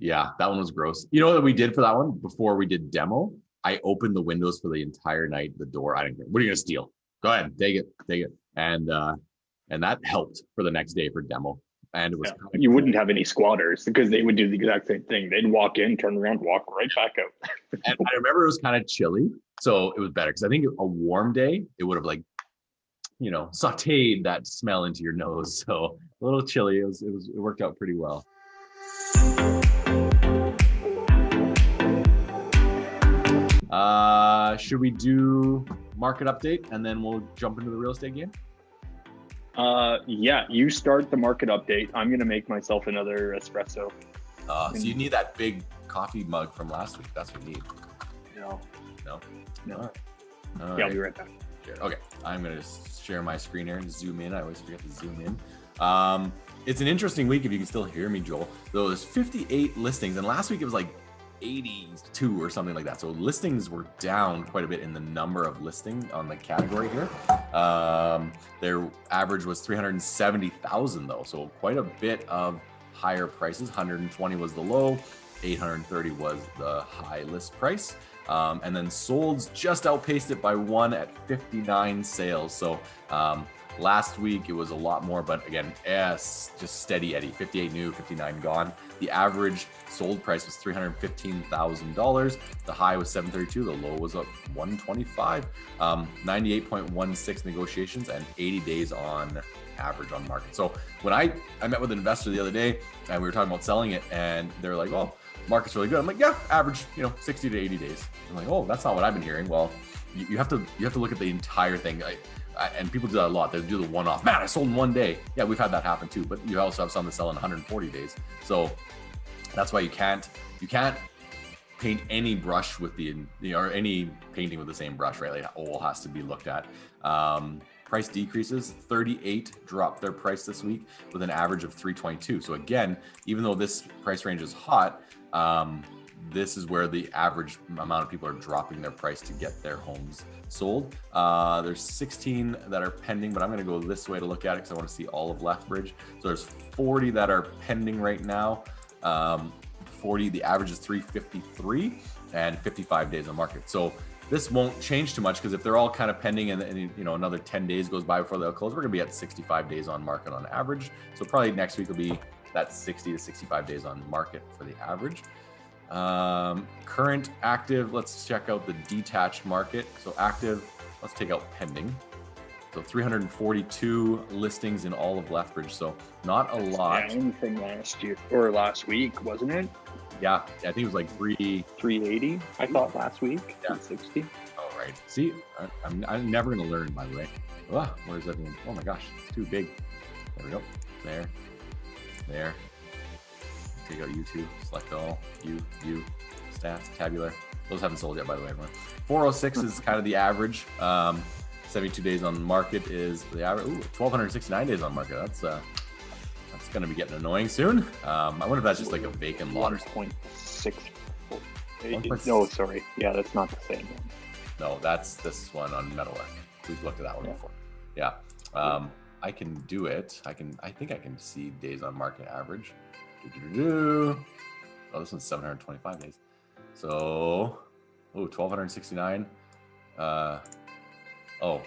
Yeah, that one was gross. You know what we did for that one before we did demo? I opened the windows for the entire night, the door. I didn't care. What are you gonna steal? Go ahead, take it. And that helped for the next day for demo. And it was Yeah, kind of you cool. wouldn't have any squatters because they would do the exact same thing. They'd walk in, turn around, walk right back out. And I remember it was kind of chilly, so it was better because I think a warm day it would have like sauteed that smell into your nose. So a little chilly. It worked out pretty well. Should we do market update and then we'll jump into the real estate game? Yeah, you start the market update. I'm gonna make myself another espresso. So you need that big coffee mug from last week. That's what you need. No. No. No. All right. Yeah, I'll be right back. Okay, I'm gonna share my screen here and zoom in. I always forget to zoom in. It's an interesting week if you can still hear me, Joel. There's 58 listings, and last week it was like 82 or something like that. So listings were down quite a bit in the number of listings on the category here. Their average was 370,000 though, so quite a bit of higher prices. 120 was the low, 830 was the high list price. And then solds just outpaced it by one at 59 sales. So last week it was a lot more, but again, just steady Eddie. 58 new, 59 gone. The average sold price was $315,000. The high was 732. The low was up 125. 98.16 negotiations and 80 days on average on market. So when I met with an investor the other day and we were talking about selling it, and they're like, "Oh, market's really good." I'm like, "Yeah, average, 60 to 80 days." I'm like, "Oh, that's not what I've been hearing." Well, you have to look at the entire thing. And people do that a lot. They do the one-off. Man, I sold in one day. Yeah, we've had that happen too. But you also have some that sell in 140 days. So that's why you can't paint any brush with or any painting with the same brush, right? Like all has to be looked at. Price decreases. 38 dropped their price this week with an average of 322. So again, even though this price range is hot, this is where the average amount of people are dropping their price to get their homes sold. There's 16 that are pending, but I'm going to go this way to look at it because I want to see all of Lethbridge. So there's 40 that are pending right now. 40, the average is 353 and 55 days on market. So this won't change too much because if they're all kind of pending and another 10 days goes by before they'll close, we're going to be at 65 days on market on average. So probably next week will be that 60 to 65 days on market for the average. Current active, let's check out the detached market. So active, let's take out pending. So 342 listings in all of Lethbridge. So not a lot. Down from last year or last week, wasn't it? Yeah, I think it was like 380. I thought last week. Yeah. 360. All right. See, I'm never gonna learn, by the way. Where's everyone? Oh my gosh, it's too big. There we go. There. Take out YouTube, select all, you, stats, tabular. Those haven't sold yet, by the way, everyone. 406 is kind of the average. 72 days on market is the average. 1,269 days on market. That's going to be getting annoying soon. I wonder if that's just like a vacant lot or something. 1.6. No, sorry. Yeah, that's not the same one. No, that's this one on Meadowlark. We've looked at that one before. Yeah. I can do it. I think I can see days on market average. Oh, this one's 725 days. So, 1,269.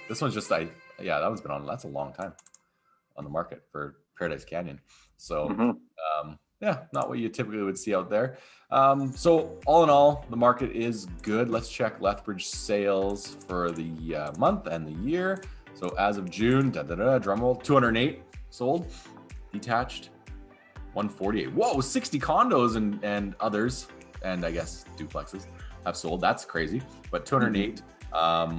This one's just that one's been on. That's a long time on the market for Paradise Canyon. So, not what you typically would see out there. So all in all, the market is good. Let's check Lethbridge sales for the month and the year. So as of June, drumroll, 208 sold, detached. 148. Whoa, 60 condos and others, and I guess duplexes have sold. That's crazy. But 208.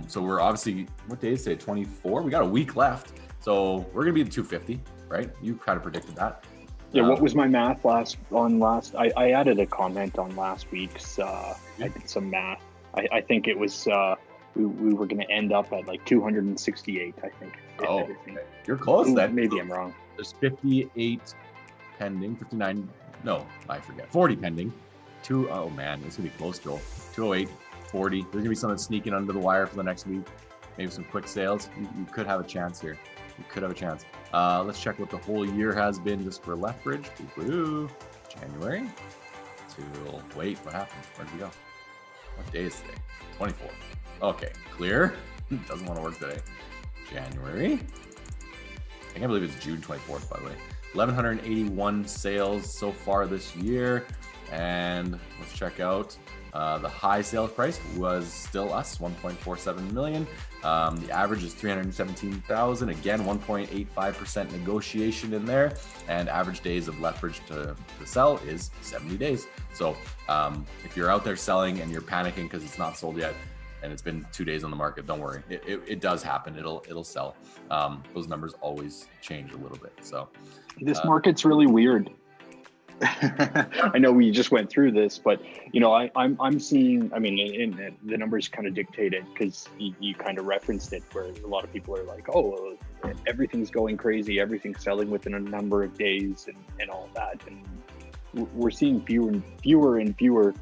So we're obviously, what day is today? 24. We got a week left. So we're gonna be at 250, right? You kind of predicted that. Yeah. What was my math last? I added a comment on last week's. I did some math. I think it was we were gonna end up at like 268. I think. Oh, okay. You're close then. Maybe I'm wrong. There's 58. Pending, 59, no, I forget, 40 pending. Oh man, it's gonna be close, Joel. 208, 40. There's gonna be something sneaking under the wire for the next week. Maybe some quick sales. You could have a chance here. You could have a chance. Let's check what the whole year has been just for Lethbridge. January. until, wait, what happened? Where'd we go? What day is today? 24. Okay, clear. Doesn't want to work today. January. I can't believe it's June 24th, by the way. 1,181 sales so far this year. And let's check out the high sales price was still us, 1.47 million. The average is 317,000. Again, 1.85% negotiation in there. And average days of Lethbridge to sell is 70 days. So if you're out there selling and you're panicking because it's not sold yet, and it's been 2 days on the market, don't worry. It does happen. It'll sell. Those numbers always change a little bit. So this market's really weird. I know we just went through this, but you know, I'm seeing. I mean, in the numbers kind of dictate it because you kind of referenced it, where a lot of people are like, "Oh, everything's going crazy, everything's selling within a number of days, and all that." And we're seeing fewer and fewer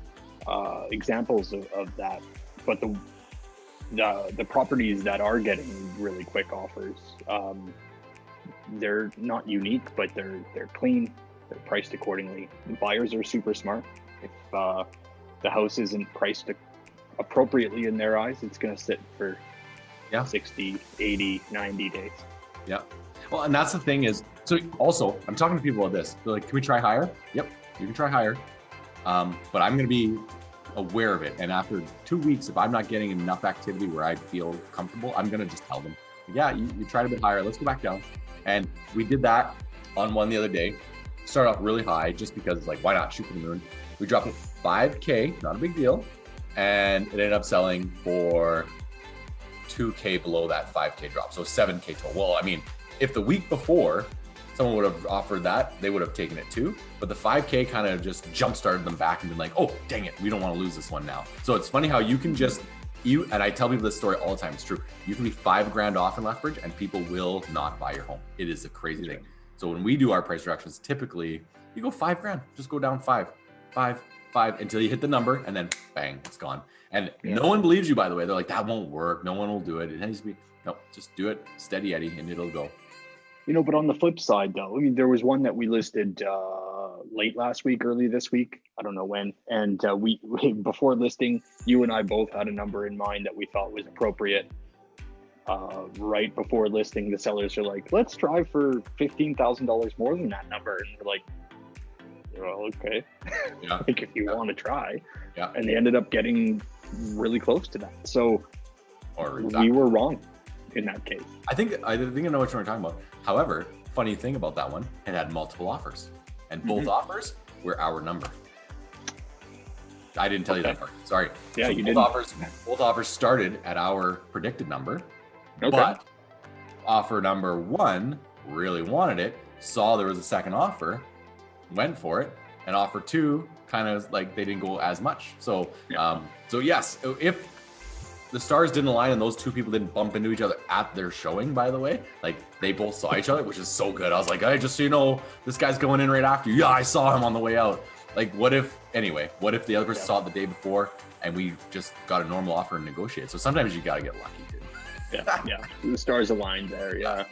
examples of that. But the properties that are getting really quick offers, they're not unique, but they're clean. They're priced accordingly. The buyers are super smart. If the house isn't priced appropriately in their eyes, it's going to sit for 60, 80, 90 days. Yeah. Well, and that's the thing is, so also, I'm talking to people about this. They're like, can we try higher? Yep, you can try higher. But I'm going to be aware of it. And after 2 weeks, if I'm not getting enough activity where I feel comfortable, I'm going to just tell them, yeah, you tried a bit higher. Let's go back down. And we did that on one the other day. Start off really high just because, like, why not shoot for the moon? We dropped it $5K, not a big deal, and it ended up selling for $2K below that $5K drop, so $7K total. Well, I mean, if the week before someone would have offered that, they would have taken it too, but the $5K kind of just jump-started them back and been like, oh, dang it, we don't want to lose this one now. So it's funny how you can just, and I tell people this story all the time, it's true. You can be $5,000 off in Lethbridge and people will not buy your home. It is a crazy thing. So when we do our price reductions, typically you go $5,000, just go down five until you hit the number, and then bang, it's gone. And no one believes you, by the way. They're like, that won't work. No one will do it. It needs to be, no, just do it steady Eddie and it'll go. You know, but on the flip side though, I mean, there was one that we listed late last week, early this week, I don't know when. And we before listing, you and I both had a number in mind that we thought was appropriate. Right before listing, the sellers are like, let's try for $15,000 more than that number. And we're like, well, okay. Yeah. Like if you want to try. Yeah. And they ended up getting really close to that. So we were wrong in that case. I think I know what you're talking about. However, funny thing about that one, it had multiple offers. And both offers were our number. I didn't tell you that part. Sorry. Yeah, so you both didn't. Both offers started at our predicted number. Okay. But offer number one really wanted it, saw there was a second offer, went for it, and offer two kind of like they didn't go as much. So, so yes, if the stars didn't align and those two people didn't bump into each other at their showing, by the way, like they both saw each other, which is so good. I was like, hey, just so you know, this guy's going in right after you. Yeah, I saw him on the way out. Like, what if the other person saw it the day before and we just got a normal offer and negotiated? So sometimes you got to get lucky too. Yeah, the stars aligned there. Yeah.